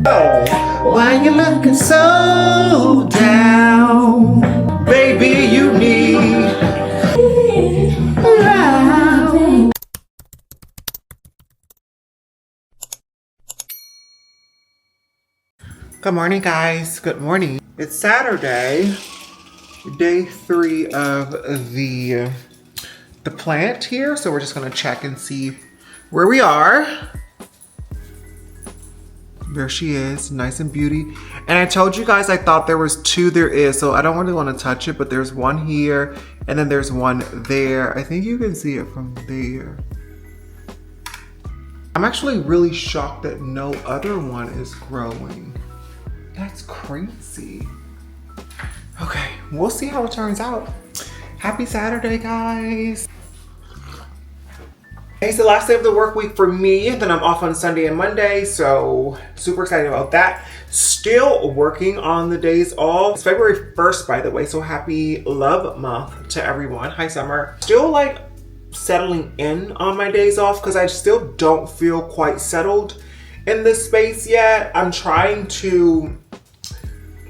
Oh, why you looking so down? Baby, you need around. Good morning, guys. Good morning. It's Saturday, day 3 of the plant here. So we're just gonna check and see where we are. There she is, nice and beauty. And I told you guys I thought there was 2. There is, so I don't really want to touch it, but there's one here and then there's one there. I think you can see it from there. I'm actually really shocked that no other one is growing. That's crazy. Okay, we'll see how it turns out. Happy Saturday, guys. It's the last day of the work week for me, then I'm off on Sunday and Monday, so super excited about that. Still working on the days off. It's February 1st, by the way, so happy love month to everyone. Hi, Summer. Still like settling in on my days off because I still don't feel quite settled in this space yet. I'm trying to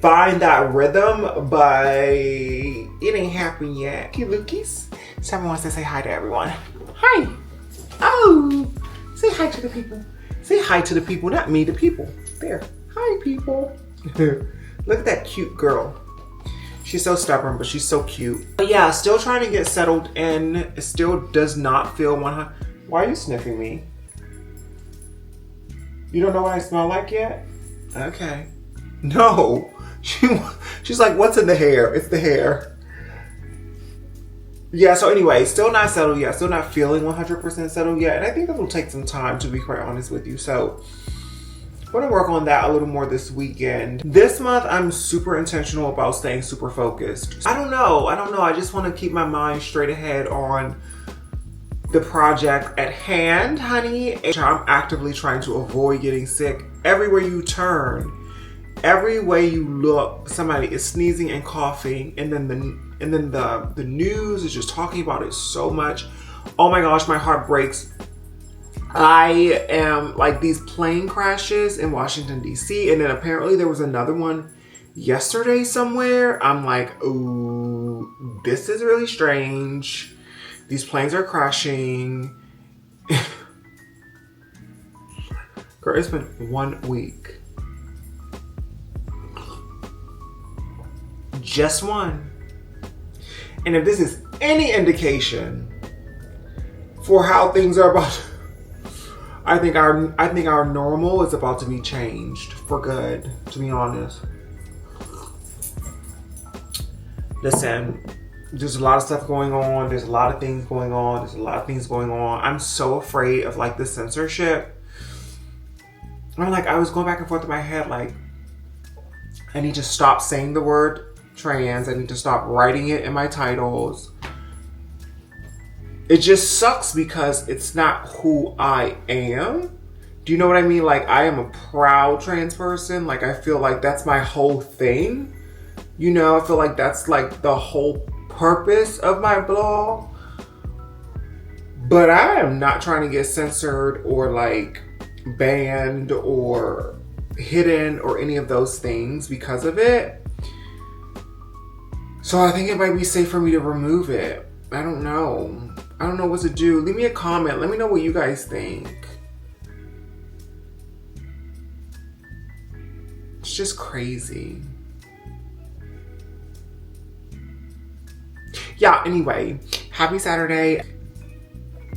find that rhythm, but it ain't happened yet. Cute Lukis. Someone wants to say hi to everyone. Hi. Oh, say hi to the people. Say hi to the people, not me, the people. There. Hi, people. Look at that cute girl. She's so stubborn, but she's so cute. But yeah, still trying to get settled in. It still does not feel 100. Why are you sniffing me? You don't know what I smell like yet? Okay. No. She's like, what's in the hair? It's the hair. Yeah, so anyway, still not settled yet. Still not feeling 100% settled yet. And I think it'll take some time, to be quite honest with you. So I'm going to work on that a little more this weekend. This month, I'm super intentional about staying super focused. I don't know. I just want to keep my mind straight ahead on the project at hand, honey. I'm actively trying to avoid getting sick. Everywhere you turn, every way you look, somebody is sneezing and coughing, and then the news is just talking about it so much. Oh my gosh, my heart breaks. I am like these plane crashes in Washington, D.C. And then apparently there was another one yesterday somewhere. I'm like, ooh, this is really strange. These planes are crashing. Girl, it's been 1 week. Just one. And if this is any indication for how things are about, I think our normal is about to be changed for good, to be honest. Listen, there's a lot of stuff going on. There's a lot of things going on. I'm so afraid of like the censorship. I was going back and forth in my head, like, I need to stop saying the word trans. I need to stop writing it in my titles. It just sucks because it's not who I am. Do you know what I mean? Like, I am a proud trans person. Like, I feel like that's my whole thing. You know, I feel like that's like the whole purpose of my blog. But I am not trying to get censored or like banned or hidden or any of those things because of it. So I think it might be safe for me to remove it. I don't know. I don't know what to do. Leave me a comment. Let me know what you guys think. It's just crazy. Yeah, anyway. Happy Saturday.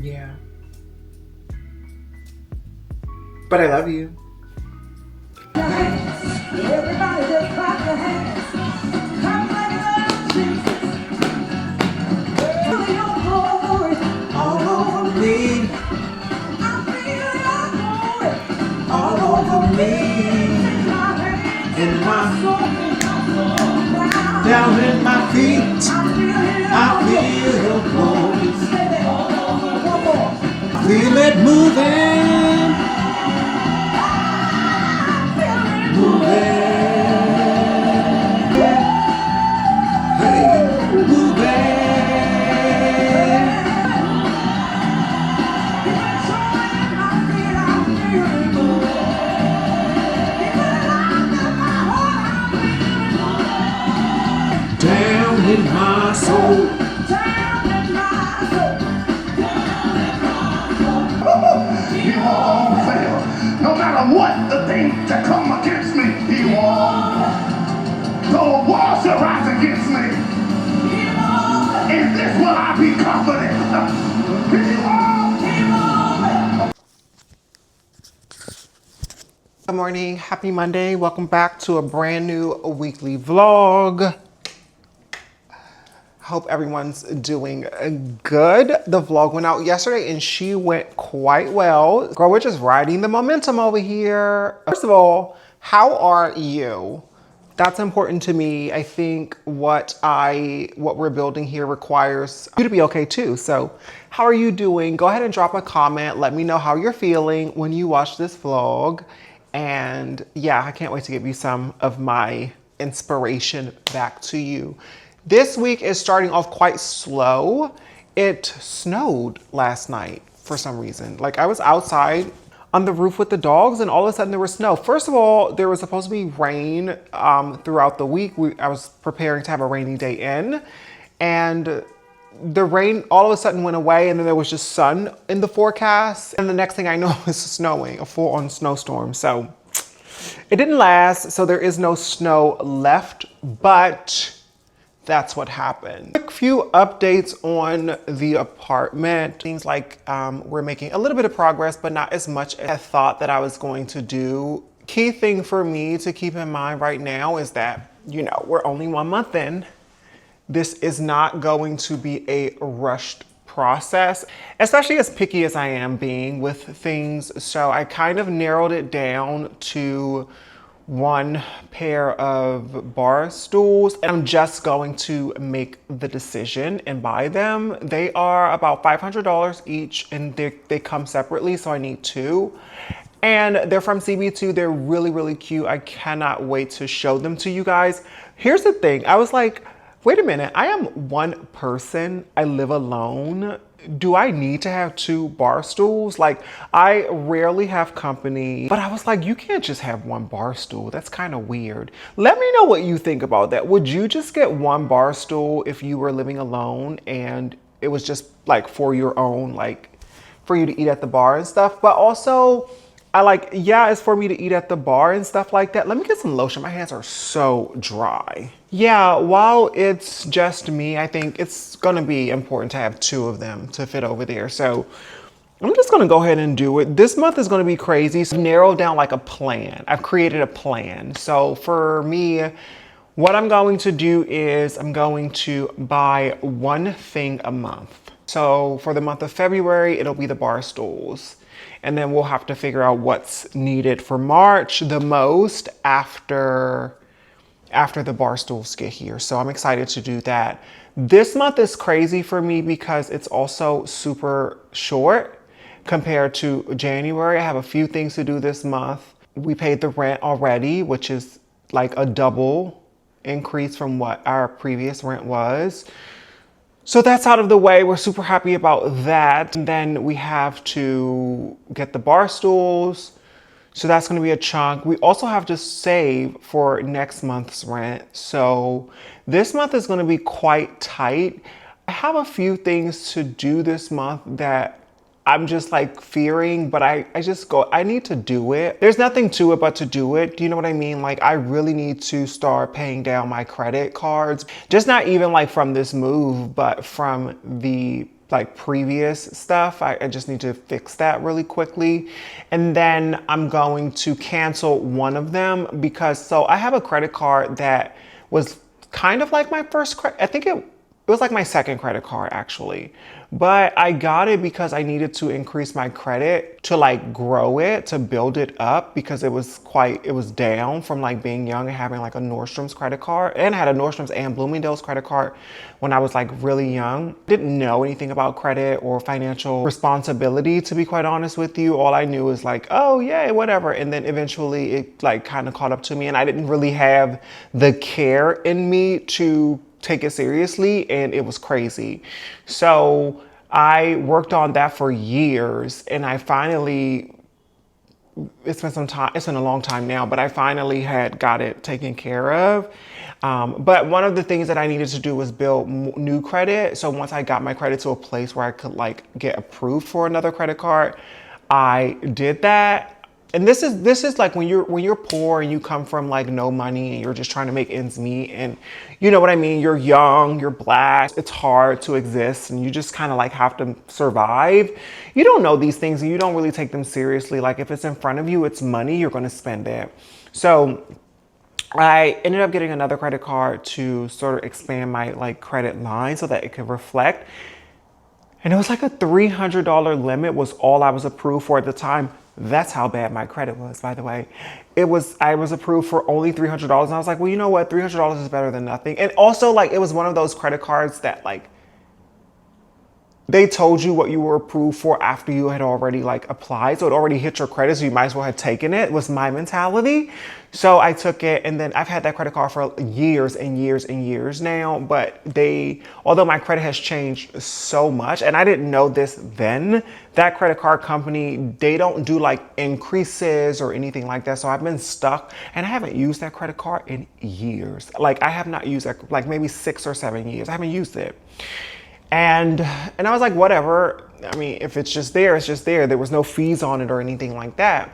Yeah. But I love you. Everybody just clap your hands. Clap like you love Jesus. Feel your glory all over me. I feel your glory all over me. In my soul, down in my feet, I feel your glory. I feel it moving. Moving. in my soul. Down in my soul. He won't fail. No matter what the thing that come against me, he won't. Though walls shall rise against me, in this will I be confident. He won't. Good morning, happy Monday. Welcome back to a brand new weekly vlog. Hope everyone's doing good. The vlog went out yesterday and she went quite well. Girl, we're just riding the momentum over here. First of all, how are you? That's important to me. I think what we're building here requires you to be okay too. So how are you doing? Go ahead and drop a comment. Let me know how you're feeling when you watch this vlog. And yeah, I can't wait to give you some of my inspiration back to you. This week is starting off quite slow. It snowed last night for some reason. Like I was outside on the roof with the dogs and all of a sudden there was snow. First of all, there was supposed to be rain throughout the week. I was preparing to have a rainy day in, and the rain all of a sudden went away and then there was just sun in the forecast. And the next thing I know it's snowing, a full-on snowstorm. So it didn't last. So there is no snow left, but that's what happened. Quick few updates on the apartment. Seems like we're making a little bit of progress, but not as much as I thought that I was going to do. Key thing for me to keep in mind right now is that, you know, we're only 1 month in. This is not going to be a rushed process, especially as picky as I am being with things. So I kind of narrowed it down to one pair of bar stools, and I'm just going to make the decision and buy them. They are about $500 each and they come separately, so I need two. And they're from CB2. They're really, really cute. I cannot wait to show them to you guys. Here's the thing. I was like, wait a minute, I am one person. I live alone. Do I need to have two bar stools? Like, I rarely have company, but I was like, you can't just have one bar stool. That's kind of weird. Let me know what you think about that. Would you just get one bar stool if you were living alone and it was just like for your own, like for you to eat at the bar and stuff? But also, yeah, it's for me to eat at the bar and stuff like that. Let me get some lotion. My hands are so dry. Yeah, while it's just me, I think it's gonna be important to have two of them to fit over there. So I'm just gonna go ahead and do it. This month is gonna be crazy. So I've narrowed down like a plan. I've created a plan. So for me, what I'm going to do is I'm going to buy one thing a month. So for the month of February, it'll be the bar stools. And then we'll have to figure out what's needed for March the most after the bar stools get here. So I'm excited to do that. This month is crazy for me because it's also super short compared to January. I have a few things to do this month. We paid the rent already, which is like a double increase from what our previous rent was. So that's out of the way. We're super happy about that. And then we have to get the bar stools. So that's going to be a chunk. We also have to save for next month's rent. So this month is going to be quite tight. I have a few things to do this month that I'm just like fearing, but I need to do it. There's nothing to it but to do it. Do you know what I mean? Like I really need to start paying down my credit cards. Just not even like from this move, but from the like previous stuff. I just need to fix that really quickly. And then I'm going to cancel one of them because so I have a credit card that was kind of like my first credit. I think it was like my second credit card actually, but I got it because I needed to increase my credit to like grow it, to build it up because it was down from like being young and having like a Nordstrom's credit card, and I had a Nordstrom's and Bloomingdale's credit card when I was like really young. Didn't know anything about credit or financial responsibility, to be quite honest with you. All I knew was like, oh yeah, whatever. And then eventually it like kind of caught up to me and I didn't really have the care in me to take it seriously, and it was crazy. So I worked on that for years and I finally, it's been some time, it's been a long time now, but I finally had got it taken care of. But one of the things that I needed to do was build new credit. So once I got my credit to a place where I could like get approved for another credit card, I did that. And this is like when you're poor and you come from like no money and you're just trying to make ends meet, and you know what I mean, you're young, you're black, it's hard to exist and you just kind of like have to survive. You don't know these things and you don't really take them seriously. Like if it's in front of you, it's money, you're going to spend it. So I ended up getting another credit card to sort of expand my like credit line so that it could reflect. And it was like a $300 limit was all I was approved for at the time. That's how bad my credit was, by the way. I was approved for only $300. And I was like, well, you know what? $300 is better than nothing. And also like, it was one of those credit cards that like, they told you what you were approved for after you had already like applied. So it already hit your credit. So you might as well have taken it, was my mentality. So I took it, and then I've had that credit card for years and years and years now. But although my credit has changed so much, and I didn't know this then, that credit card company, they don't do like increases or anything like that. So I've been stuck and I haven't used that credit card in years. Like I have not used that, like maybe 6 or 7 years. I haven't used it. And I was like, whatever. I mean, if it's just there, it's just there. There was no fees on it or anything like that.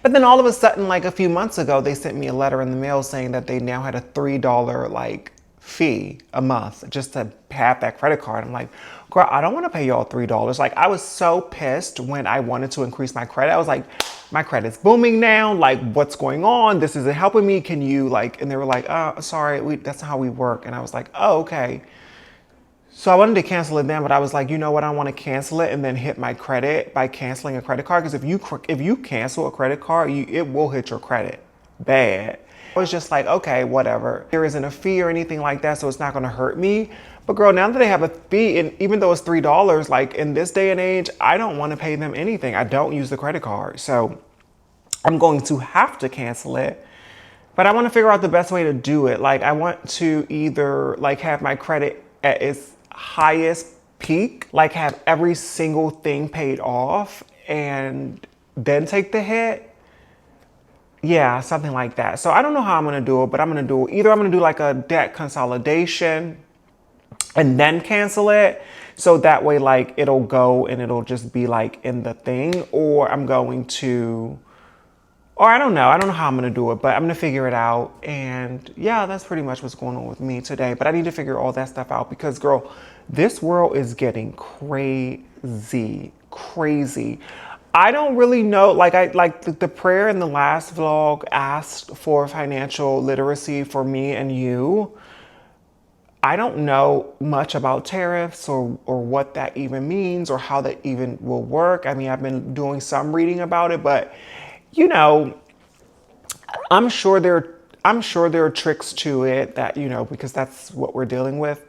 But then all of a sudden, like a few months ago, they sent me a letter in the mail saying that they now had a $3 like fee a month just to have that credit card. I'm like, girl, I don't want to pay y'all $3. Like I was so pissed when I wanted to increase my credit. I was like, my credit's booming now. Like what's going on? This isn't helping me. Can you like, and they were like, oh, sorry, that's not how we work. And I was like, oh, okay. So I wanted to cancel it then, but I was like, you know what? I want to cancel it and then hit my credit by canceling a credit card. Because if you cancel a credit card, it will hit your credit bad. I was just like, okay, whatever. There isn't a fee or anything like that, so it's not going to hurt me. But girl, now that they have a fee, and even though it's $3, like in this day and age, I don't want to pay them anything. I don't use the credit card, so I'm going to have to cancel it. But I want to figure out the best way to do it. Like I want to either like have my credit at its highest peak, like have every single thing paid off and then take the hit. Yeah, something like that. So I don't know how I'm going to do it, but I'm going to do either I'm going to do like a debt consolidation and then cancel it. So that way, like it'll go and it'll just be like in the thing, or I'm going to, or I don't know. I don't know how I'm going to do it, but I'm going to figure it out. And yeah, that's pretty much what's going on with me today. But I need to figure all that stuff out because, girl, this world is getting crazy, crazy. I don't really know. Like the prayer in the last vlog asked for financial literacy for me and you. I don't know much about tariffs or what that even means or how that even will work. I mean, I've been doing some reading about it, but you know, I'm sure there are tricks to it that, you know, because that's what we're dealing with.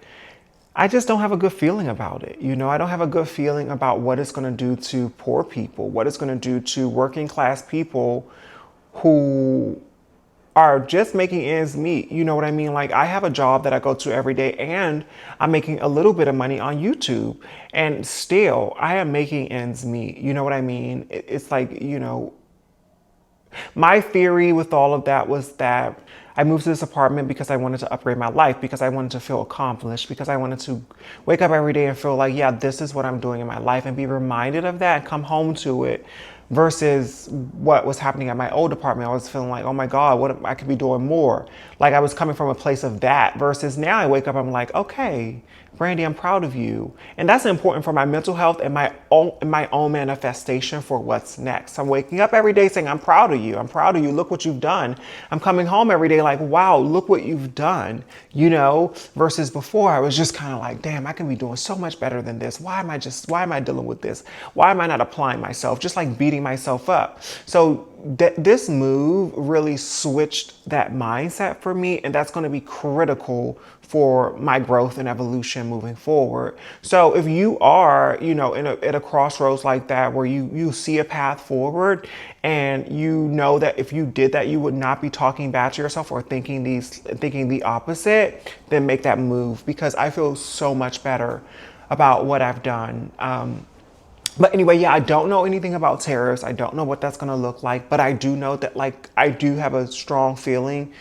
I just don't have a good feeling about it. You know, I don't have a good feeling about what it's going to do to poor people, what it's going to do to working class people who are just making ends meet. You know what I mean? Like I have a job that I go to every day and I'm making a little bit of money on YouTube and still I am making ends meet. You know what I mean? It's like, you know, my theory with all of that was that I moved to this apartment because I wanted to upgrade my life, because I wanted to feel accomplished, because I wanted to wake up every day and feel like, yeah, this is what I'm doing in my life and be reminded of that and come home to it versus what was happening at my old apartment. I was feeling like, oh my God, what I could be doing more. Like I was coming from a place of that versus now I wake up, I'm like, okay, Brandy, I'm proud of you. And that's important for my mental health and my own manifestation for what's next. I'm waking up every day saying, I'm proud of you. I'm proud of you. Look what you've done. I'm coming home every day like, wow, look what you've done, you know, versus before I was just kind of like, damn, I can be doing so much better than this. Why am I dealing with this? Why am I not applying myself? Just like beating myself up. So this move really switched that mindset for me. And that's going to be critical for my growth and evolution moving forward. So if you are, you know, at a crossroads like that, where you see a path forward and you know that if you did that, you would not be talking bad to yourself or thinking the opposite, then make that move, because I feel so much better about what I've done. But anyway, yeah, I don't know anything about tariffs. I don't know what that's going to look like, but I do know that, like, I do have a strong feeling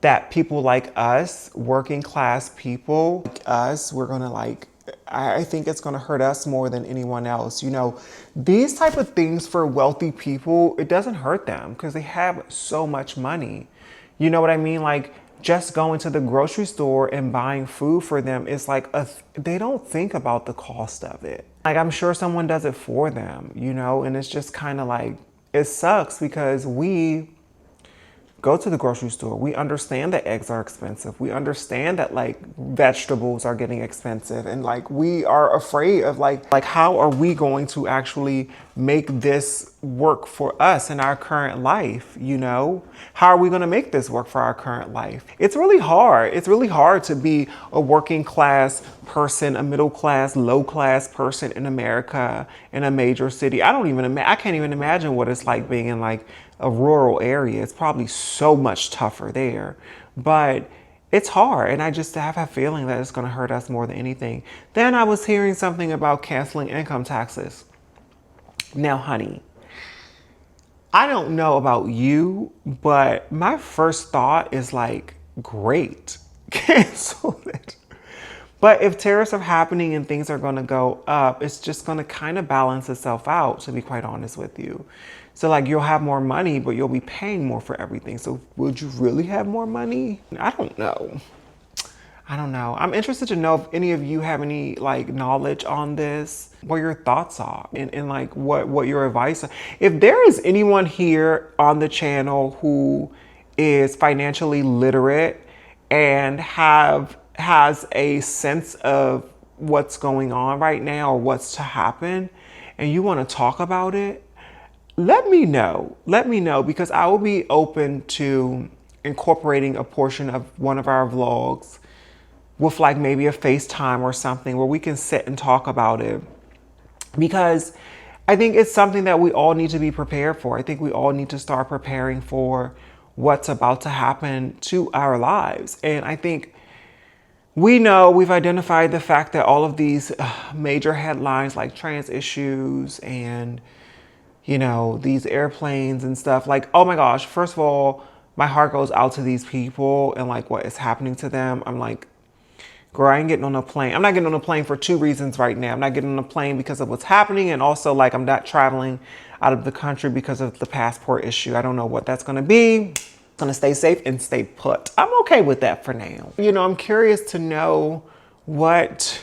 that people like us, working class people, like us, we're gonna like, I think it's gonna hurt us more than anyone else. You know, these type of things for wealthy people, it doesn't hurt them because they have so much money. You know what I mean? Like just going to the grocery store and buying food for them is like, they don't think about the cost of it. Like I'm sure someone does it for them, you know, and it's just kind of like, it sucks because we go to the grocery store. We understand that eggs are expensive. We understand that like vegetables are getting expensive, and like we are afraid of like how are we going to actually make this work for us in our current life, you know? How are we going to make this work for our current life? It's really hard. It's really hard to be a working class person, a middle class, low class person in America in a major city. I can't even imagine what it's like being in like a rural area. It's probably so much tougher there, but it's hard. And I just have a feeling that it's going to hurt us more than anything. Then I was hearing something about canceling income taxes. Now, honey, I don't know about you, but my first thought is like, great, cancel it. But if tariffs are happening and things are going to go up, it's just going to kind of balance itself out, to be quite honest with you. So like you'll have more money, but you'll be paying more for everything. So would you really have more money? I don't know. I'm interested to know if any of you have any like knowledge on this, what your thoughts are, and like what your advice are. If there is anyone here on the channel who is financially literate and has a sense of what's going on right now or what's to happen, and you want to talk about it, let me know. Let me know, because I will be open to incorporating a portion of one of our vlogs with like maybe a FaceTime or something where we can sit and talk about it. Because I think it's something that we all need to be prepared for. I think we all need to start preparing for what's about to happen to our lives. And I think we've identified the fact that all of these major headlines like trans issues and, you know, these airplanes and stuff, like, oh my gosh, first of all, my heart goes out to these people and like what is happening to them. I'm like, girl, I ain't getting on a plane. I'm not getting on a plane for two reasons right now. I'm not getting on a plane because of what's happening, and also like I'm not traveling out of the country because of the passport issue. I don't know what that's going to be. I'm going to stay safe and stay put. I'm okay with that for now. You know, I'm curious to know what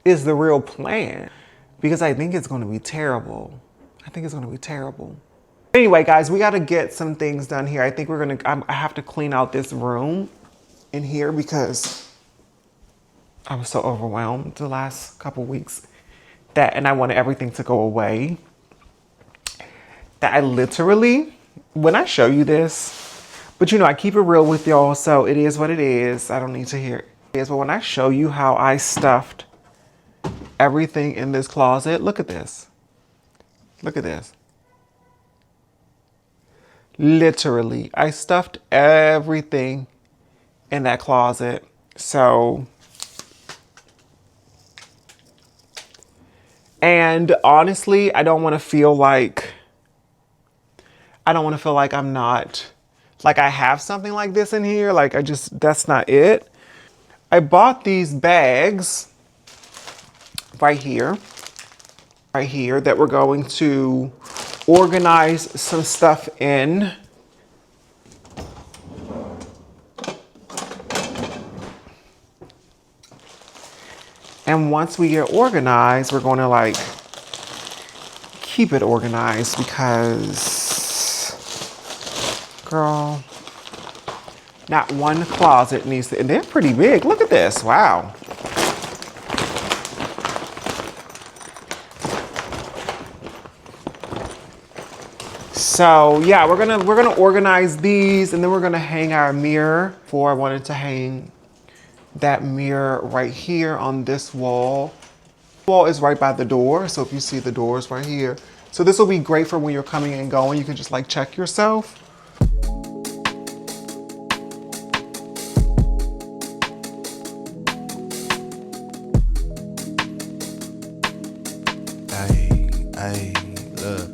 is the real plan, because I think it's going to be terrible. I think it's going to be terrible. Anyway, guys, we got to get some things done here. I think I have to clean out this room in here because I was so overwhelmed the last couple weeks and I wanted everything to go away, that I literally, when I show you this, but you know, I keep it real with y'all, so it is what it is. I don't need to hear it. But when I show you how I stuffed everything in this closet, look at this. Look at this. Literally, I stuffed everything in that closet. So, and honestly, I don't want to feel like I'm not, like I have something like this in here. Like that's not it. I bought these bags right here that we're going to organize some stuff in. And once we get organized, we're going to like keep it organized because, girl, not one closet needs to, and they're pretty big. Look at this. Wow. So yeah, we're gonna organize these, and then we're gonna hang our mirror. I wanted to hang that mirror right here on this wall. The wall is right by the door, so if you see the doors right here. So this will be great for when you're coming and going. You can just like check yourself. Hey, look.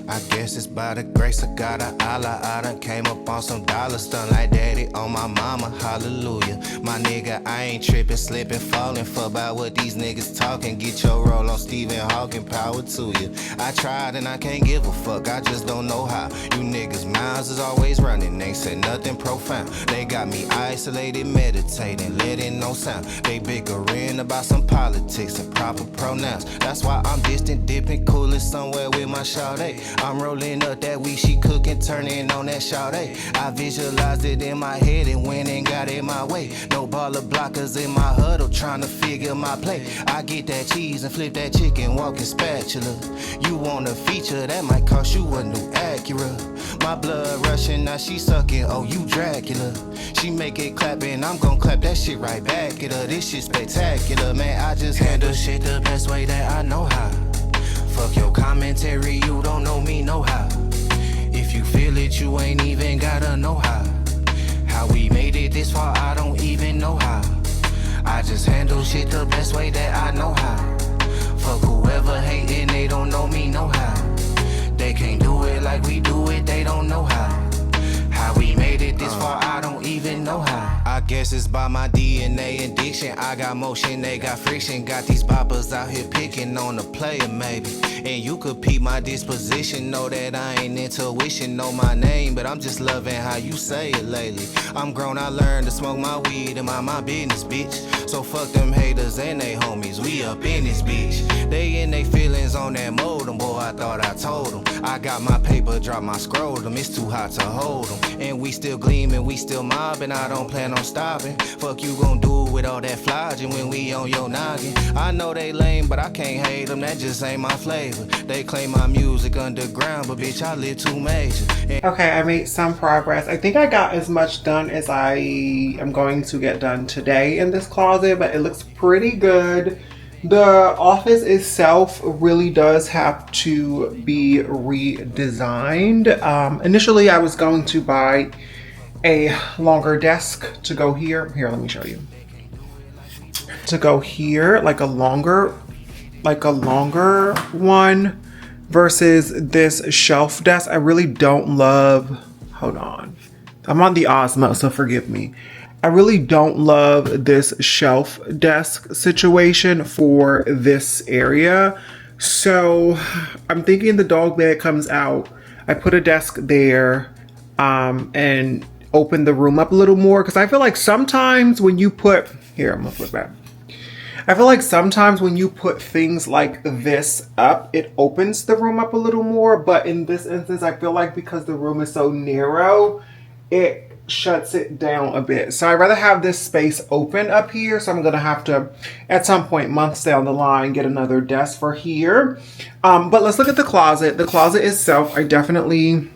I guess it's by the grace of God, I done came up on some dollars, stun like daddy on my mama, hallelujah. My nigga, I ain't tripping, slipping, falling for about what these niggas talking. Get your roll on Stephen Hawking, power to you. I tried and I can't give a fuck, I just don't know how. You niggas' mouths is always running, ain't said nothing profound. They got me isolated, meditating, letting no sound. They bickering about some politics and proper pronouns. That's why I'm distant, dipping, coolin' somewhere with my shawty. I'm rolling up that weed, she cooking, turning on that shawty. I visualized it in my head and went and got it my way. No baller blockers in my huddle, trying to figure my play. I get that cheese and flip that chicken, walking spatula. You want a feature, that might cost you a new Acura. My blood rushing, now she sucking, oh you Dracula. She make it clap and I'm gon' clap that shit right back at her. This shit spectacular, man, I just handle shit the best way that I know how. Fuck your commentary, you don't know me no how. If you feel it, you ain't even gotta know how. How we made it this far, I don't even know how. I just handle shit the best way that I know how. Fuck whoever hating, they don't know me no how. They can't do it like we do it, they don't know how. How we made it this far, I don't even know how. I guess it's by my DNA addiction. I got motion, they got friction. Got these poppers out here picking on a player maybe. And you could peep my disposition. Know that I ain't intuition, know my name, but I'm just loving how you say it lately. I'm grown, I learned to smoke my weed and mind my business, bitch. So fuck them haters and they homies, we up in this bitch. They in they feelings on that modem, boy, I thought I told them. I got my paper, drop my scrotum, it's too hot to hold them. And we still gleaming, we still mobbing, I don't plan on stopping. Fuck you gon' do with all that flogging when we on your noggin. I know they lame, but I can't hate them, that just ain't my flavor. They claim my music underground, but bitch, I live too major. Okay, I made some progress. I think I got as much done as I am going to get done today in this closet, but it looks pretty good. The office itself really does have to be redesigned. Initially, I was going to buy a longer desk to go here. Here, let me show you. To go here, like a longer one versus this shelf desk. I really don't love, hold on. I'm on the Osmo, so forgive me. I really don't love this shelf desk situation for this area. So I'm thinking the dog bed comes out. I put a desk there and open the room up a little more. Because I feel like sometimes when you put, here, I'm gonna flip back. I feel like sometimes when you put things like this up, it opens the room up a little more. But in this instance, I feel like because the room is so narrow, it shuts it down a bit. So I'd rather have this space open up here. So I'm going to have to, at some point, months down the line, get another desk for here. But let's look at the closet. The closet itself, I definitely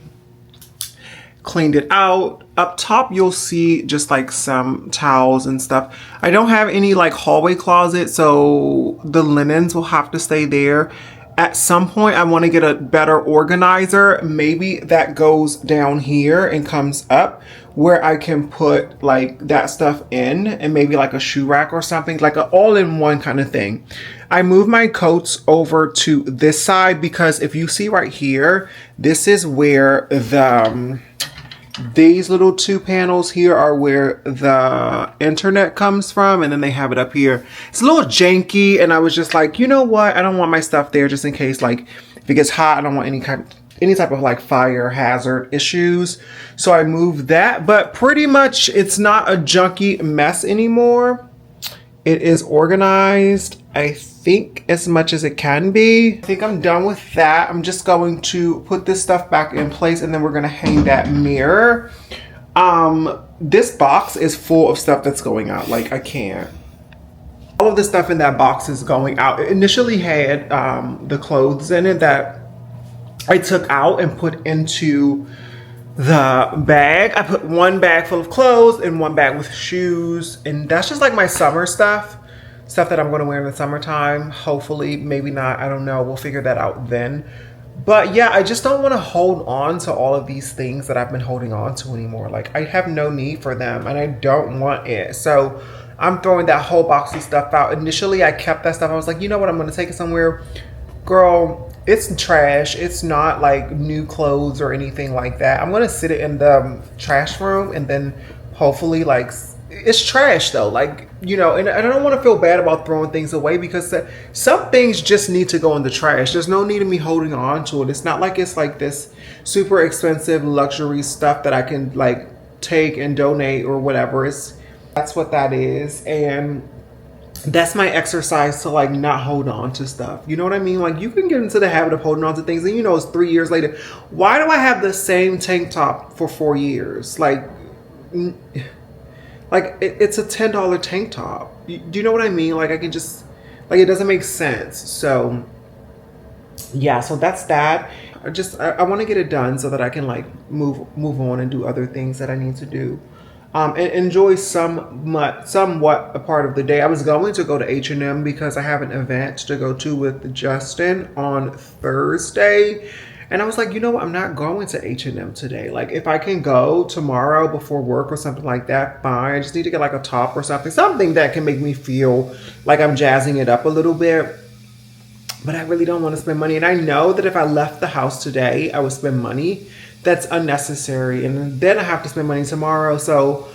cleaned it out. Up top, you'll see just like some towels and stuff. I don't have any like hallway closet, so the linens will have to stay there. At some point, I want to get a better organizer. Maybe that goes down here and comes up where I can put like that stuff in, and maybe like a shoe rack or something, like an all-in-one kind of thing. I moved my coats over to this side because if you see right here, this is where the these little two panels here are where the internet comes from, and then they have it up here. It's a little janky, and I was just like, you know what? I don't want my stuff there just in case, like, if it gets hot, I don't want any type of like fire hazard issues. So I moved that, but pretty much it's not a junky mess anymore. It is organized, I think, as much as it can be. I think I'm done with that. I'm just going to put this stuff back in place, and then we're gonna hang that mirror. This box is full of stuff that's going out. Like, I can't. All of the stuff in that box is going out. It initially had the clothes in it that I took out and put into the bag. I put one bag full of clothes and one bag with shoes, and that's just like my summer stuff that I'm going to wear in the summertime. Hopefully, maybe not, I don't know, we'll figure that out then. But yeah, I just don't want to hold on to all of these things that I've been holding on to anymore. Like, I have no need for them and I don't want it. So I'm throwing that whole box of stuff out. Initially, I kept that stuff. I was like, you know what, I'm going to take it somewhere. Girl, It's trash. It's not like new clothes or anything like that. I'm gonna sit it in the trash room and then hopefully like it's trash though. Like, you know, and I don't want to feel bad about throwing things away because some things just need to go in the trash. There's no need of me holding on to it. It's not like it's like this super expensive luxury stuff that I can like take and donate or whatever. That's what that is. And that's my exercise to like not hold on to stuff. You know what I mean? Like you can get into the habit of holding on to things and you know it's 3 years later. Why do I have the same tank top for 4 years? Like it's a $10 tank top. Do you know what I mean? Like I can just like it doesn't make sense. So yeah, so that's that. I want to get it done so that I can like move on and do other things that I need to do. And enjoy somewhat a part of the day. I was going to go to H&M because I have an event to go to with Justin on Thursday. And I was like, you know what? I'm not going to H&M today. Like if I can go tomorrow before work or something like that, fine. I just need to get like a top or something that can make me feel like I'm jazzing it up a little bit. But I really don't want to spend money. And I know that if I left the house today, I would spend money that's unnecessary. And then I have to spend money tomorrow. So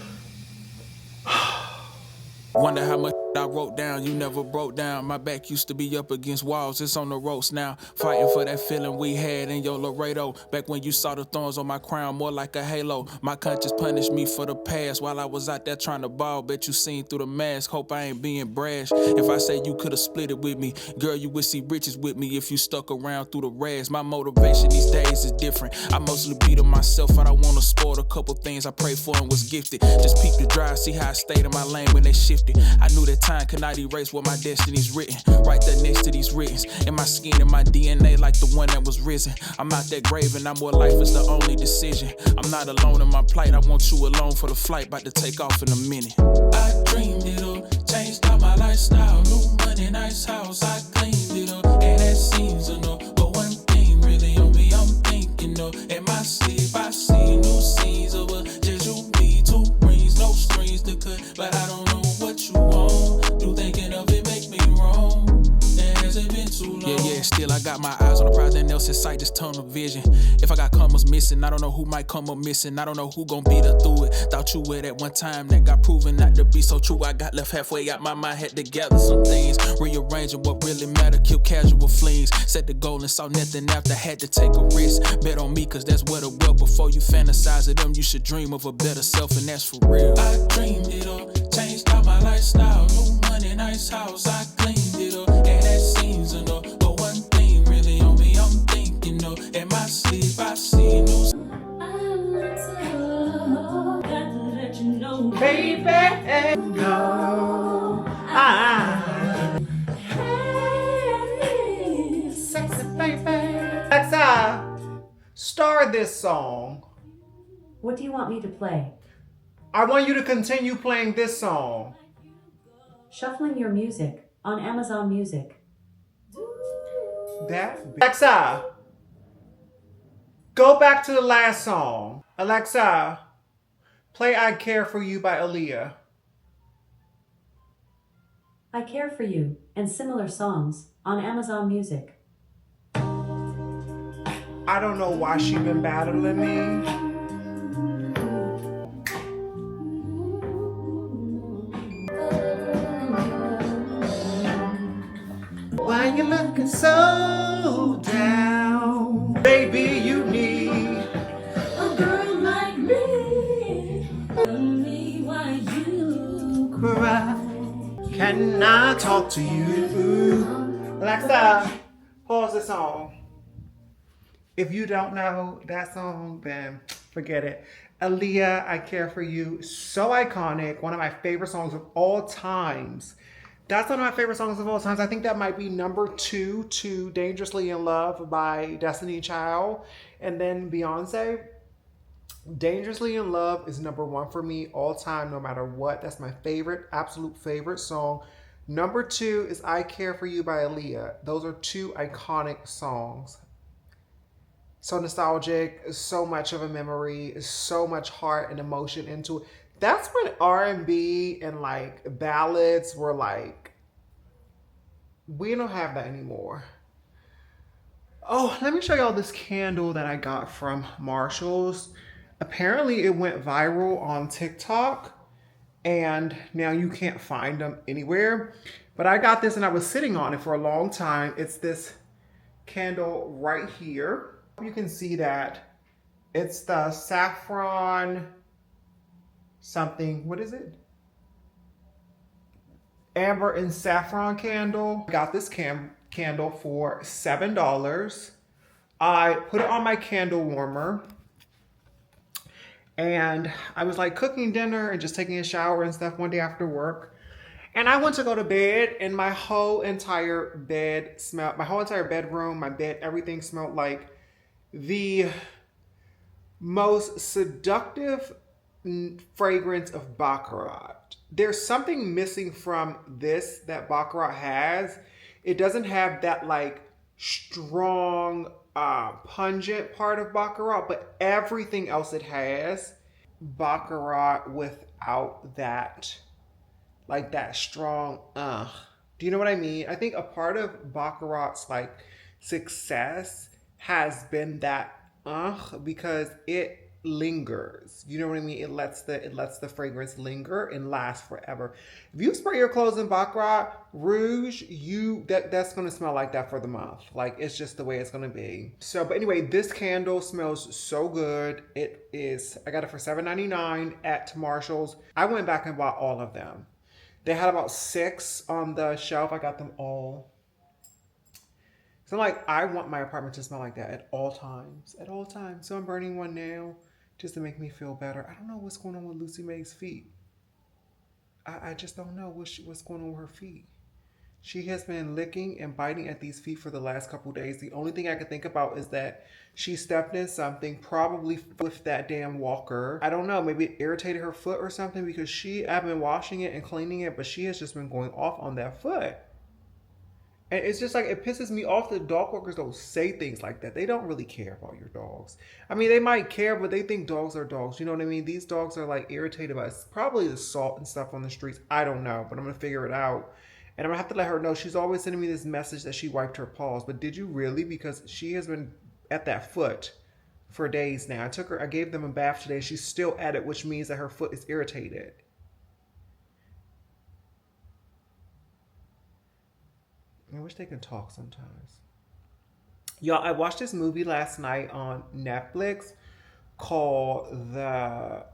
wonder how much I wrote down, you never broke down. My back used to be up against walls, it's on the ropes now. Fighting for that feeling we had in your Laredo. Back when you saw the thorns on my crown, more like a halo. My conscience punished me for the past while I was out there trying to ball. Bet you seen through the mask, hope I ain't being brash. If I say you could've split it with me, girl, you would see riches with me if you stuck around through the rags. My motivation these days is different. I mostly beat on myself, I don't wanna spoil a couple things I prayed for and was gifted. Just peek the drive, see how I stayed in my lane when they shifted. I knew that time could not erase what my destiny's written. Right there next to these writtens. In my skin and my DNA like the one that was risen. I'm out that grave and I'm where life is the only decision. I'm not alone in my plight, I want you alone for the flight. About to take off in a minute. I dreamed it up, changed out my lifestyle. New money, nice house, I cleaned it up. And that seems enough, but one thing really on me I'm thinking of. In my sleep I see new scenes of a just you, me, 2 rings, no strings to cut. But I don't know what you want. Do thinking of it make me wrong. And has it been too long? Yeah, still I got my eyes on the prize, nothing else in sight, just tunnel vision. If I got commas missing, I don't know who might come up missing. I don't know who gon' beat her through it. Thought you were that one time that got proven not to be so true. I got left halfway out my mind, had to gather some things. Rearranging what really mattered, kill casual flings. Set the goal and saw nothing after, had to take a risk. Bet on me, cause that's what it will. Before you fantasize of them, you should dream of a better self, and that's for real. I dreamed it up, changed out my lifestyle. New money, nice house, I cleaned it up. And that seems enough, but one thing really on me I'm thinking of. In my sleep I see new. baby, no. Sexy baby. Alexa, star this song. What do you want me to play? I want you to continue playing this song. Shuffling your music on Amazon Music. Alexa, go back to the last song. Alexa, play I Care For You by Aaliyah. I Care For You and similar songs on Amazon Music. I don't know why she been battling me. Why you looking so down? Baby, you need A girl like me. Tell me why you cry. Can I talk to you? Alexa, pause the song. If you don't know that song, then forget it. Aaliyah, I Care For You, so iconic. One of my favorite songs of all times. That's one of my favorite songs of all times. I think that might be number 2 to Dangerously in Love by Destiny Child. And then Beyonce. Dangerously in Love is number 1 for me all time, no matter what. That's my favorite, absolute favorite song. Number 2 is I Care For You by Aaliyah. Those are 2 iconic songs. So nostalgic, so much of a memory, so much heart and emotion into it. That's when R&B and like ballads were like, we don't have that anymore. Oh, let me show y'all this candle that I got from Marshall's. Apparently it went viral on TikTok and now you can't find them anywhere. But I got this and I was sitting on it for a long time. It's this candle right here. You can see that it's the saffron something. What is it? Amber and saffron candle. I got this candle for $7. I put it on my candle warmer and I was like cooking dinner and just taking a shower and stuff one day after work. And I went to go to bed and my whole entire bedroom, my bed, everything smelled like the most seductive fragrance of Baccarat. There's something missing from this that Baccarat has. It doesn't have that like strong, pungent part of Baccarat, but everything else it has. Baccarat without that, like that strong, do you know what I mean? I think a part of Baccarat's like success has been that because it lingers. You know what I mean? It lets the fragrance linger and last forever. If you spray your clothes in Baccarat Rouge, that's gonna smell like that for the month. Like it's just the way it's gonna be. So, but anyway, this candle smells so good. I got it for $7.99 at Marshall's. I went back and bought all of them. They had about 6 on the shelf. I got them all. So like, I want my apartment to smell like that at all times. At all times. So I'm burning one now just to make me feel better. I don't know what's going on with Lucy Mae's feet. I just don't know what's going on with her feet. She has been licking and biting at these feet for the last couple days. The only thing I can think about is that she stepped in something, probably with that damn walker. I don't know, maybe it irritated her foot or something because I've been washing it and cleaning it, but she has just been going off on that foot. And it's just like, it pisses me off that dog walkers don't say things like that. They don't really care about your dogs. I mean, they might care, but they think dogs are dogs. You know what I mean? These dogs are like irritated by probably the salt and stuff on the streets. I don't know, but I'm going to figure it out. And I'm going to have to let her know. She's always sending me this message that she wiped her paws. But did you really? Because she has been at that foot for days now. I gave them a bath today. She's still at it, which means that her foot is irritated. I wish they could talk sometimes. Y'all, I watched this movie last night on Netflix called The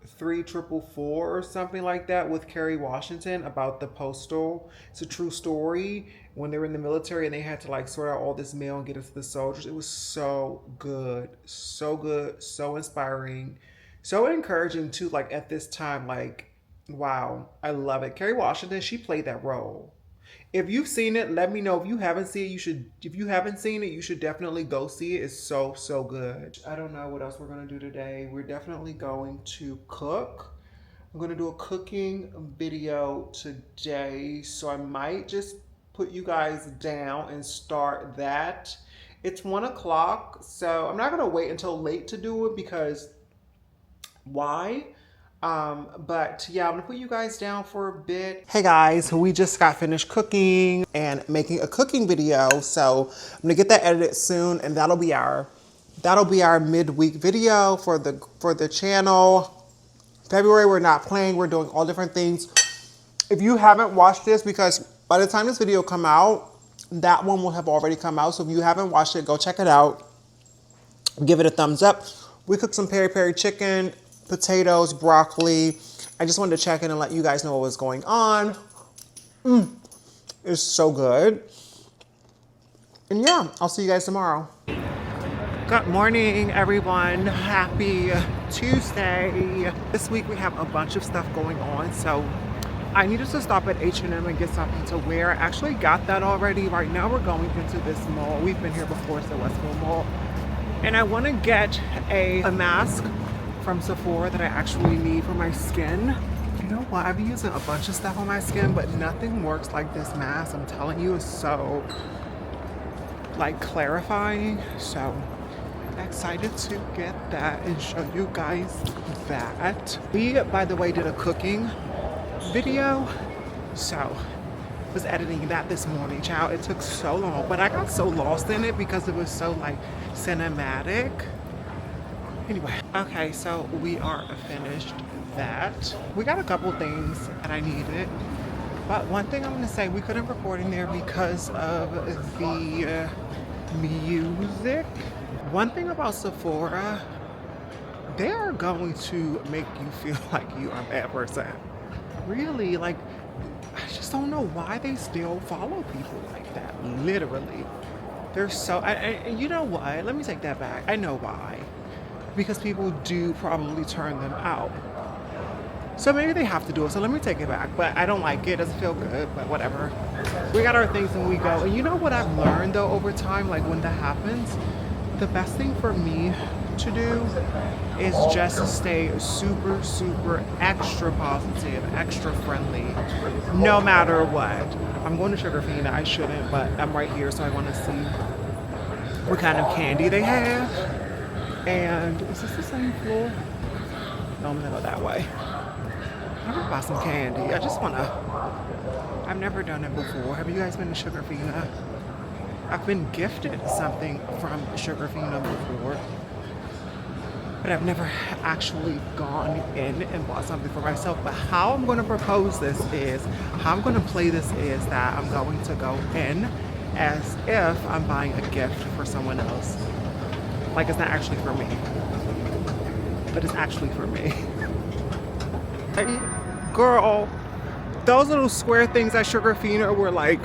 3444 or something like that with Kerry Washington about the postal. It's a true story when they were in the military and they had to like sort out all this mail and get it to the soldiers. It was so good, so inspiring, so encouraging too. Like at this time, like, wow, I love it. Kerry Washington, she played that role. If you've seen it, let me know. If you haven't seen it, you should definitely go see it. It's so good. I don't know what else we're going to do today. We're definitely going to cook. I'm going to do a cooking video today. So I might just put you guys down and start that. It's 1 o'clock. So I'm not going to wait until late to do it because why? But yeah, I'm gonna put you guys down for a bit. Hey guys, we just got finished cooking and making a cooking video. So I'm gonna get that edited soon and that'll be our midweek video for the channel. February, we're not playing, we're doing all different things. If you haven't watched this, because by the time this video come out, that one will have already come out. So if you haven't watched it, go check it out. Give it a thumbs up. We cooked some peri-peri chicken, potatoes, broccoli. I just wanted to check in and let you guys know what was going on. It's so good. And yeah, I'll see you guys tomorrow. Good morning, everyone. Happy Tuesday. This week we have a bunch of stuff going on, so I needed to stop at H&M and get something to wear. I actually got that already. Right now we're going into this mall. We've been here before, it's the Westfield Mall. And I want to get a mask from Sephora that I actually need for my skin. You know what? I've been using a bunch of stuff on my skin, but nothing works like this mask. I'm telling you, it's so like clarifying. So excited to get that and show you guys that. We, by the way, did a cooking video. So was editing that this morning, child. It took so long, but I got so lost in it because it was so like cinematic. Anyway, okay, so we are finished that. We got a couple things that I needed, but one thing I'm gonna say, we couldn't record in there because of the music. One thing about Sephora, they are going to make you feel like you are a bad person. Really, like, I just don't know why they still follow people like that. Literally. They're so, and you know what? Let me take that back. I know why. Because people do probably turn them out. So maybe they have to do it. So let me take it back. But I don't like it. It doesn't feel good, but whatever. We got our things and we go. And you know what I've learned though over time, like when that happens, the best thing for me to do is just stay super, super extra positive, extra friendly, no matter what. I'm going to Sugarfina. I shouldn't, but I'm right here, so I want to see what kind of candy they have. And is this the same floor? No, I'm gonna go that way. I'm gonna buy some candy. I just wanna, I've never done it before. Have you guys been to Sugarfina? I've been gifted something from Sugarfina before, but I've never actually gone in and bought something for myself. But how I'm gonna propose this is, how I'm gonna play this is that I'm going to go in as if I'm buying a gift for someone else. Like it's not actually for me, but it's actually for me. Hey, girl, those little square things at Sugarfina were like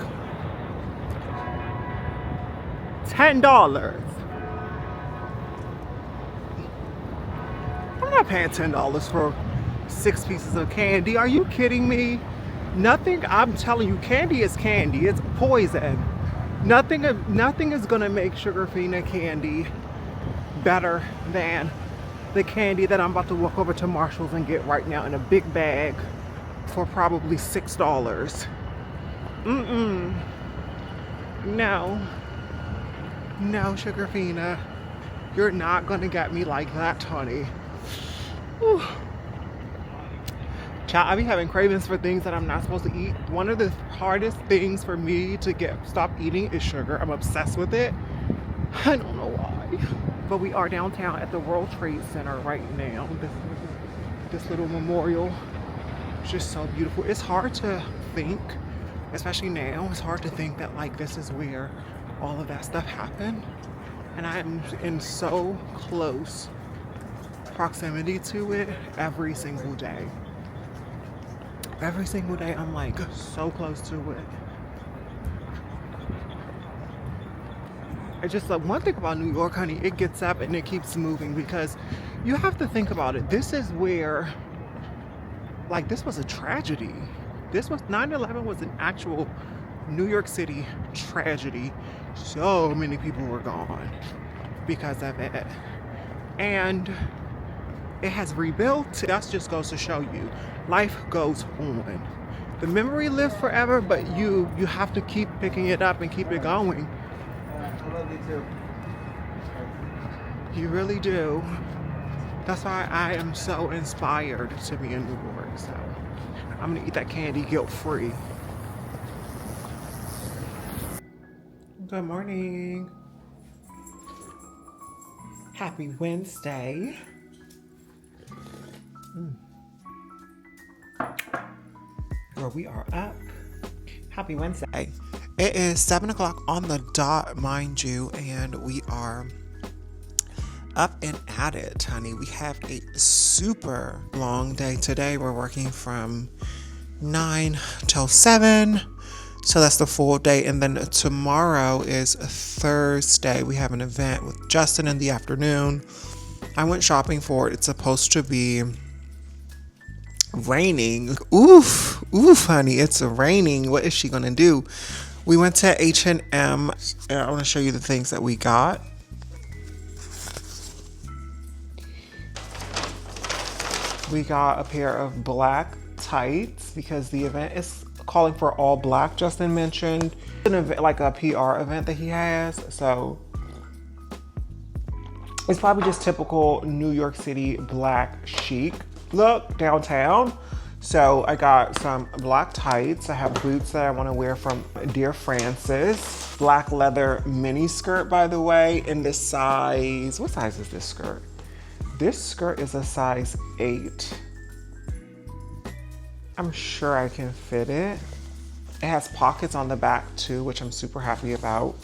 $10. I'm not paying $10 for 6 pieces of candy. Are you kidding me? Nothing, I'm telling you, candy is candy. It's poison. Nothing is gonna make Sugarfina candy better than the candy that I'm about to walk over to Marshall's and get right now in a big bag for probably $6. No, Sugarfina, you're not gonna get me like that, honey. Whew. Child, I be having cravings for things that I'm not supposed to eat. One of the hardest things for me to stop eating is sugar. I'm obsessed with it. I don't know why. But we are downtown at the World Trade Center right now. This little memorial is just so beautiful. It's hard to think, especially now, it's hard to think that like this is where all of that stuff happened. And I'm in so close proximity to it every single day. Every single day I'm like so close to it. It's just like one thing about New York, honey, it gets up and it keeps moving because you have to think about it. This is where, like, this was a tragedy. This was 9/11 was an actual New York City tragedy. So many people were gone because of it. And it has rebuilt. That just goes to show you, life goes on. The memory lives forever, but you have to keep picking it up and keep it going. You really do. That's why I am so inspired to be in New York. So I'm gonna eat that candy guilt-free. Good morning. Happy Wednesday. Girl, we are up. Happy Wednesday. It is 7 o'clock on the dot, mind you, and we are up and at it, honey. We have a super long day today. We're working from 9 till 7. So that's the full day. And then tomorrow is Thursday. We have an event with Justin in the afternoon. I went shopping for it. It's supposed to be raining. Oof, honey, it's raining. What is she gonna do? We went to H&M, and I want to show you the things that we got. We got a pair of black tights because the event is calling for all black. Justin mentioned an event, like a PR event that he has, so it's probably just typical New York City black chic look downtown. So I got some black tights. I have boots that I want to wear from Dear Francis. Black leather mini skirt, by the way, in this size. What size is this skirt? This skirt is a size 8. I'm sure I can fit it. It has pockets on the back too, which I'm super happy about.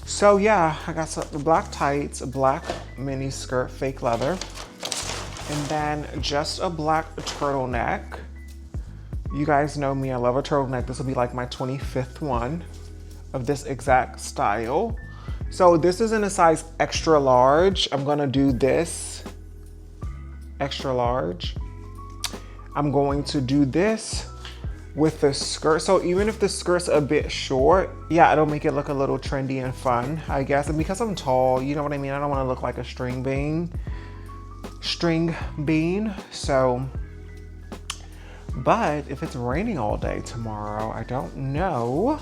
So yeah, I got some black tights, a black mini skirt, fake leather, and then just a black turtleneck. You guys know me, I love a turtleneck. This will be like my 25th one of this exact style. So this is in a size extra large. I'm gonna do this extra large. I'm going to do this with the skirt. So even if the skirt's a bit short, yeah, it'll make it look a little trendy and fun, I guess. And because I'm tall, you know what I mean? I don't want to look like a string bean. So, but if it's raining all day tomorrow, I don't know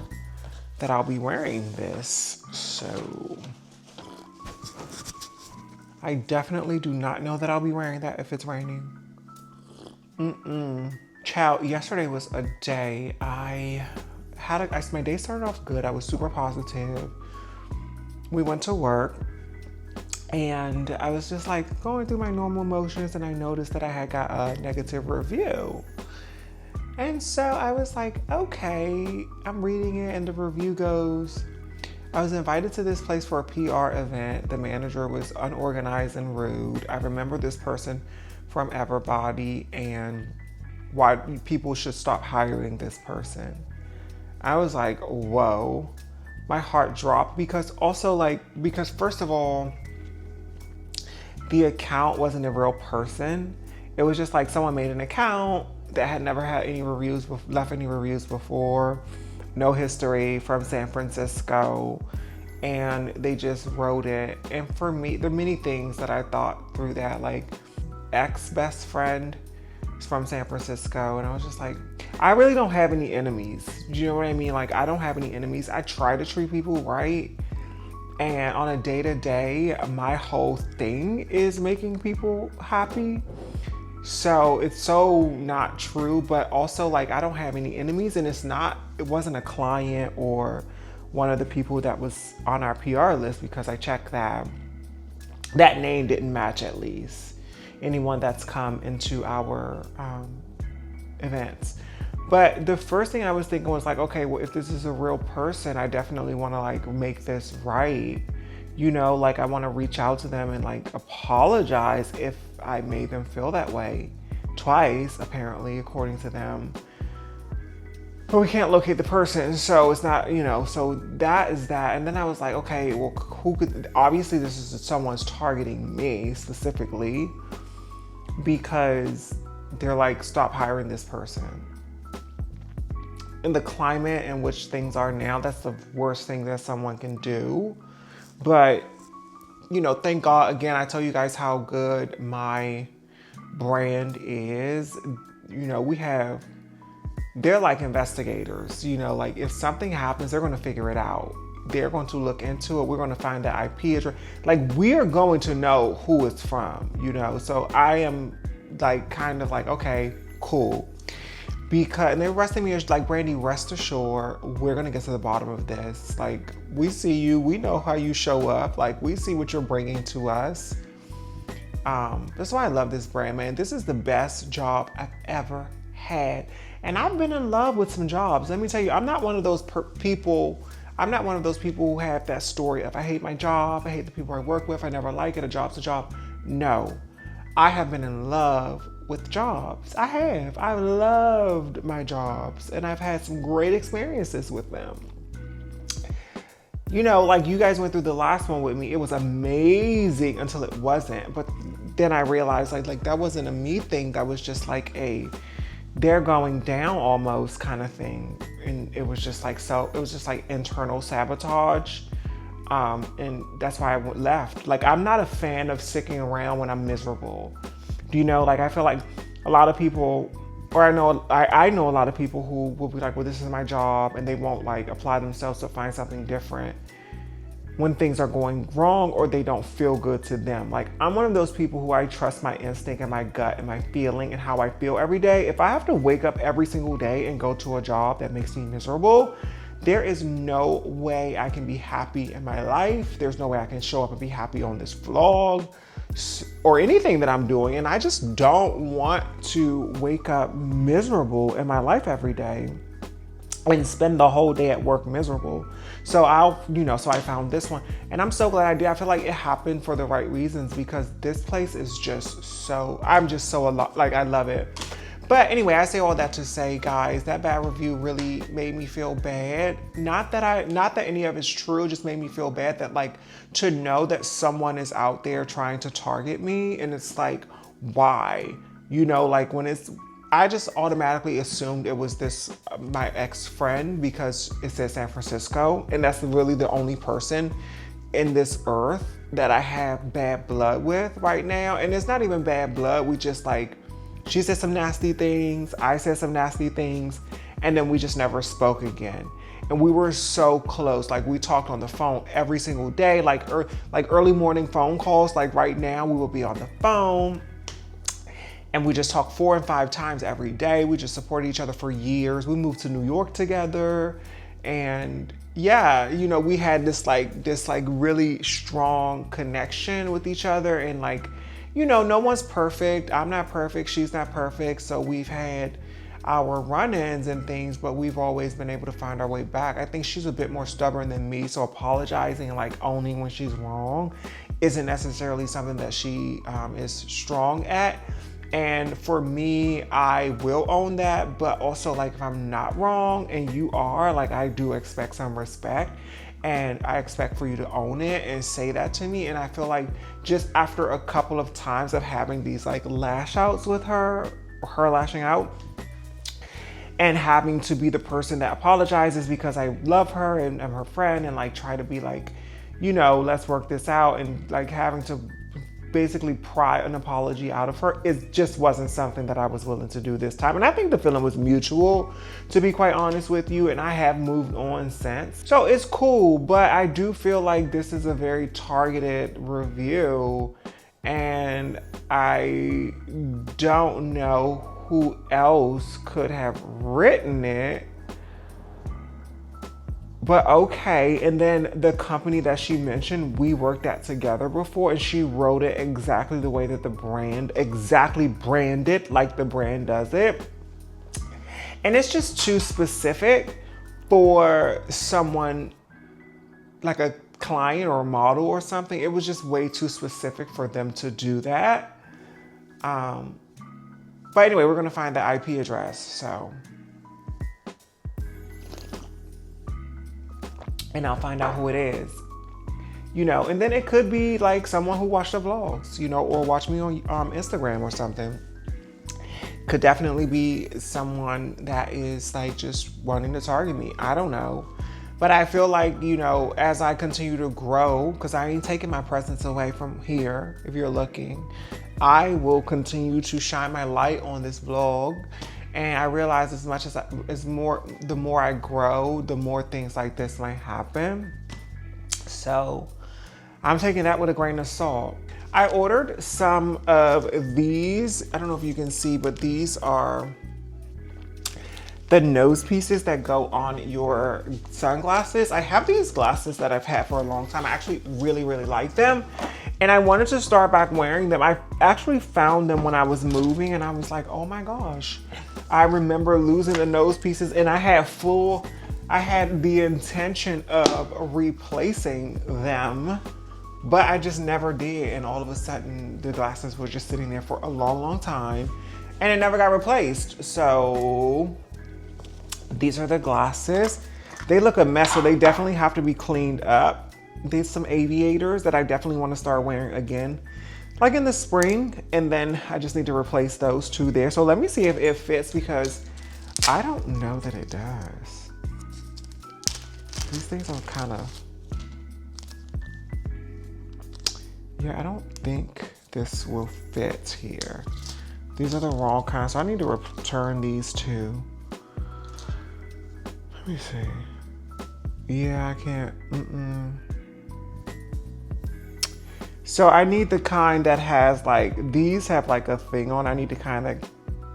that I'll be wearing this. So I definitely do not know that I'll be wearing that if it's raining. Child, yesterday was a day my day started off good. I was super positive. We went to work and I was just like going through my normal motions, and I noticed that I had got a negative review. And so I was like, okay, I'm reading it, and the review goes, I was invited to this place for a PR event. The manager was unorganized and rude. I remember this person from Everbody and why people should stop hiring this person. I was like, whoa. My heart dropped because first of all, the account wasn't a real person. It was just like someone made an account that had never had any reviews, left any reviews before, no history, from San Francisco, and they just wrote it. And for me, there are many things that I thought through that, like ex-best friend is from San Francisco, and I was just like, I really don't have any enemies. Do you know what I mean? Like, I don't have any enemies. I try to treat people right, and on a day-to-day, my whole thing is making people happy. So it's so not true, but also like I don't have any enemies, and it wasn't a client or one of the people that was on our PR list, because I checked that name didn't match, at least anyone that's come into our events. But the first thing I was thinking was like, okay, well, if this is a real person, I definitely want to like make this right. You know, like I want to reach out to them and like apologize if I made them feel that way. Twice, apparently, according to them. But we can't locate the person, so it's not, so that is that. And then I was like, okay, well, who could, obviously this is someone's targeting me specifically, because they're like, stop hiring this person. In the climate in which things are now, that's the worst thing that someone can do. But, thank God, again, I tell you guys how good my brand is. They're like investigators, like if something happens, they're going to figure it out. They're going to look into it. We're going to find the IP address. Like, we're going to know who it's from, So I am like, kind of like, okay, cool. And they're arresting me as like, Brandy, rest assured, we're going to get to the bottom of this. Like, we see you, we know how you show up. Like, we see what you're bringing to us. That's why I love this brand, man. This is the best job I've ever had. And I've been in love with some jobs. Let me tell you, I'm not one of those people who have that story of, I hate my job, I hate the people I work with, I never like it, a job's a job. No, I have been in love with jobs. I've loved my jobs, and I've had some great experiences with them. Like you guys went through the last one with me. It was amazing until it wasn't. But then I realized like that wasn't a me thing. That was just like they're going down almost kind of thing. And it was just like, internal sabotage. And that's why I left. Like, I'm not a fan of sticking around when I'm miserable. Like, I feel like a lot of people, or I know a lot of people who will be like, well, this is my job, and they won't like apply themselves to find something different when things are going wrong or they don't feel good to them. Like, I'm one of those people who I trust my instinct and my gut and my feeling and how I feel every day. If I have to wake up every single day and go to a job that makes me miserable, there is no way I can be happy in my life. There's no way I can show up and be happy on this vlog or anything that I'm doing. And I just don't want to wake up miserable in my life every day and spend the whole day at work miserable. So so I found this one and I'm so glad I did. I feel like it happened for the right reasons because this place is just so, I'm just so, like, I love it. But anyway, I say all that to say, guys, that bad review really made me feel bad. Not that any of it's true, just made me feel bad that, like, to know that someone is out there trying to target me, and it's like, why? You know, like, I just automatically assumed it was my ex-friend because it says San Francisco, and that's really the only person in this earth that I have bad blood with right now. And it's not even bad blood, we just, like, she said some nasty things, I said some nasty things, and then we just never spoke again. And we were so close. Like, we talked on the phone every single day, like early morning phone calls. Like right now, we will be on the phone and we just talk 4 and 5 times every day. We just supported each other for years. We moved to New York together. And yeah, you know, we had this really strong connection with each other. And, like, you know, no one's perfect. I'm not perfect. She's not perfect. So we've had our run-ins and things, but we've always been able to find our way back. I think she's a bit more stubborn than me. So apologizing and, like, owning when she's wrong isn't necessarily something that she is strong at. And for me, I will own that. But also, like, if I'm not wrong and you are, like, I do expect some respect. And I expect for you to own it and say that to me. And I feel like just after a couple of times of having these, like, lash outs with her lashing out, and having to be the person that apologizes because I love her and I'm her friend, and, like, try to be like, you know, let's work this out, and, like, having to basically pry an apology out of her, it just wasn't something that I was willing to do this time. And I think the feeling was mutual, to be quite honest with you, and I have moved on since. So it's cool, but I do feel like this is a very targeted review, and I don't know who else could have written it. But okay, and then the company that she mentioned, we worked at together before, and she wrote it exactly the way that the brand, exactly branded like the brand does it. And it's just too specific for someone like a client or a model or something. It was just way too specific for them to do that. But anyway, we're gonna find the IP address, so. And I'll find out who it is, you know, and then it could be like someone who watched the vlogs, you know, or watch me on Instagram or something. Could definitely be someone that is, like, just wanting to target me. I don't know. But I feel like, you know, as I continue to grow, because I ain't taking my presence away from here, if you're looking, I will continue to shine my light on this vlog. And I realize the more I grow, the more things like this might happen. So I'm taking that with a grain of salt. I ordered some of these. I don't know if you can see, but these are the nose pieces that go on your sunglasses. I have these glasses that I've had for a long time. I actually really, really like them. And I wanted to start back wearing them. I actually found them when I was moving, and I was like, oh my gosh. I remember losing the nose pieces, and I had the intention of replacing them, but I just never did. And all of a sudden the glasses were just sitting there for a long, long time, and it never got replaced. So these are the glasses. They look a mess, so they definitely have to be cleaned up. There's some aviators that I definitely want to start wearing again, like in the spring, and then I just need to replace those two there. So let me see if it fits, because I don't know that it does. These things are kind of, yeah, I don't think this will fit here. These are the wrong kind, so I need to return these two. Let me see. Yeah, I can't, So I need the kind that has like, these have like a thing on. I need the kind that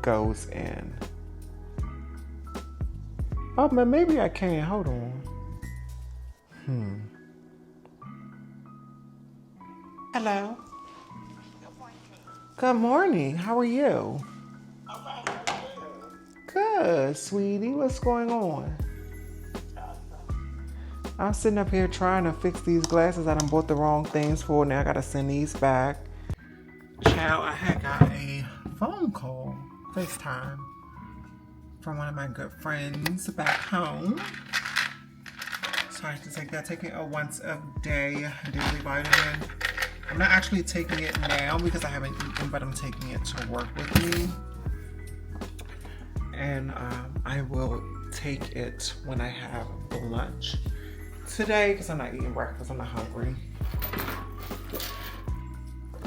goes in. Oh, man, maybe I can. Hold on. Hello. Good morning. How are you? Good, sweetie. What's going on? I'm sitting up here trying to fix these glasses. I done bought the wrong things for. Now I gotta send these back. Child, I had got a phone call, FaceTime, from one of my good friends back home. So I have to take that. Taking a once a day daily vitamin. I'm not actually taking it now because I haven't eaten, but I'm taking it to work with me. And I will take it when I have lunch today because I'm not eating breakfast. I'm not hungry.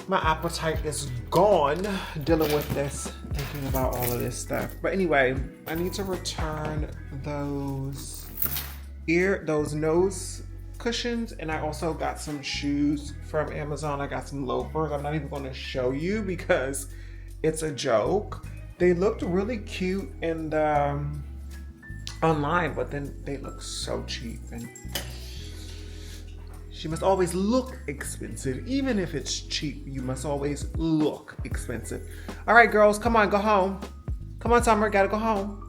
My appetite is gone dealing with this, thinking about all of this stuff. But anyway, I need to return those nose cushions, and I also got some shoes from Amazon. I got some loafers. I'm not even going to show you because it's a joke. They looked really cute in online, but then they look so cheap, and she must always look expensive. Even if it's cheap, you must always look expensive. All right, girls, come on, go home. Come on, Summer, gotta go home.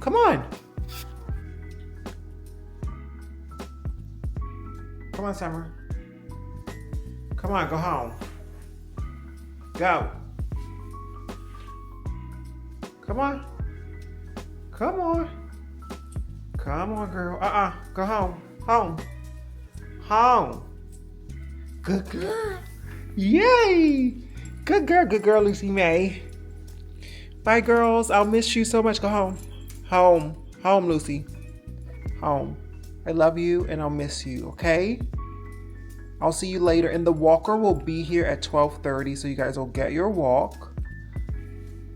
Come on. Come on, Summer. Come on, go home. Go. Come on. Come on. Come on, girl. Go home. Home. Home. Good girl. Yay. Good girl, Lucy May. Bye, girls. I'll miss you so much. Go home. Home. Home, Lucy. Home. I love you and I'll miss you, okay? I'll see you later. And the walker will be here at 12:30, so you guys will get your walk.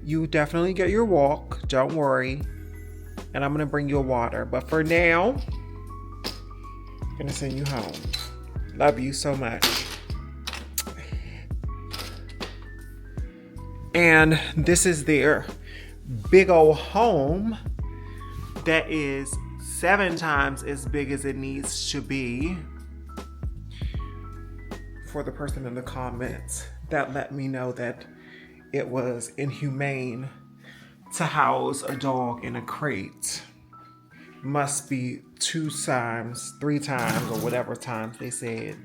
You definitely get your walk. Don't worry. And I'm going to bring you a water. But for now, I'm going to send you home. Love you so much. And this is their big old home that is 7 times as big as it needs to be. For the person in the comments that let me know that it was inhumane to house a dog in a crate. Must be 2 times, 3 times, or whatever times they said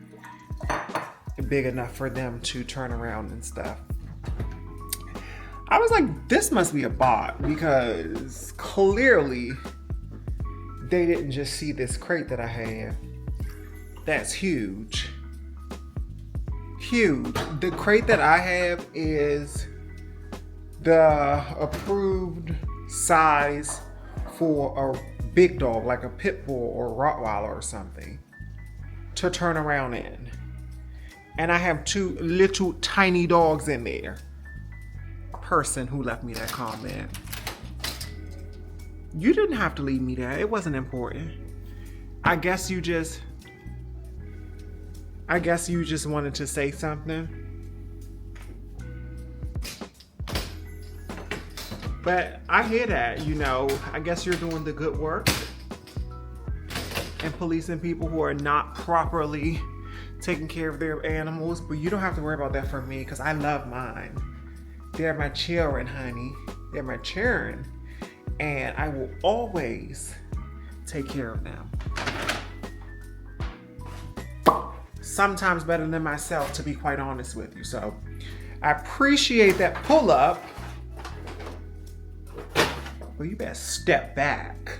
big enough for them to turn around and stuff. I was like, this must be a bot, because clearly they didn't just see this crate that I had. That's huge. Huge. The crate that I have is the approved size for a big dog, like a pit bull or Rottweiler or something, to turn around in. And I have 2 little tiny dogs in there. Person who left me that comment. You didn't have to leave me that. It wasn't important. I guess you just wanted to say something. But I hear that, you know. I guess you're doing the good work and policing people who are not properly taking care of their animals. But you don't have to worry about that for me, because I love mine. They're my children, honey. They're my children. And I will always take care of them. Sometimes better than myself, to be quite honest with you. So I appreciate that pull up. Well, you better step back.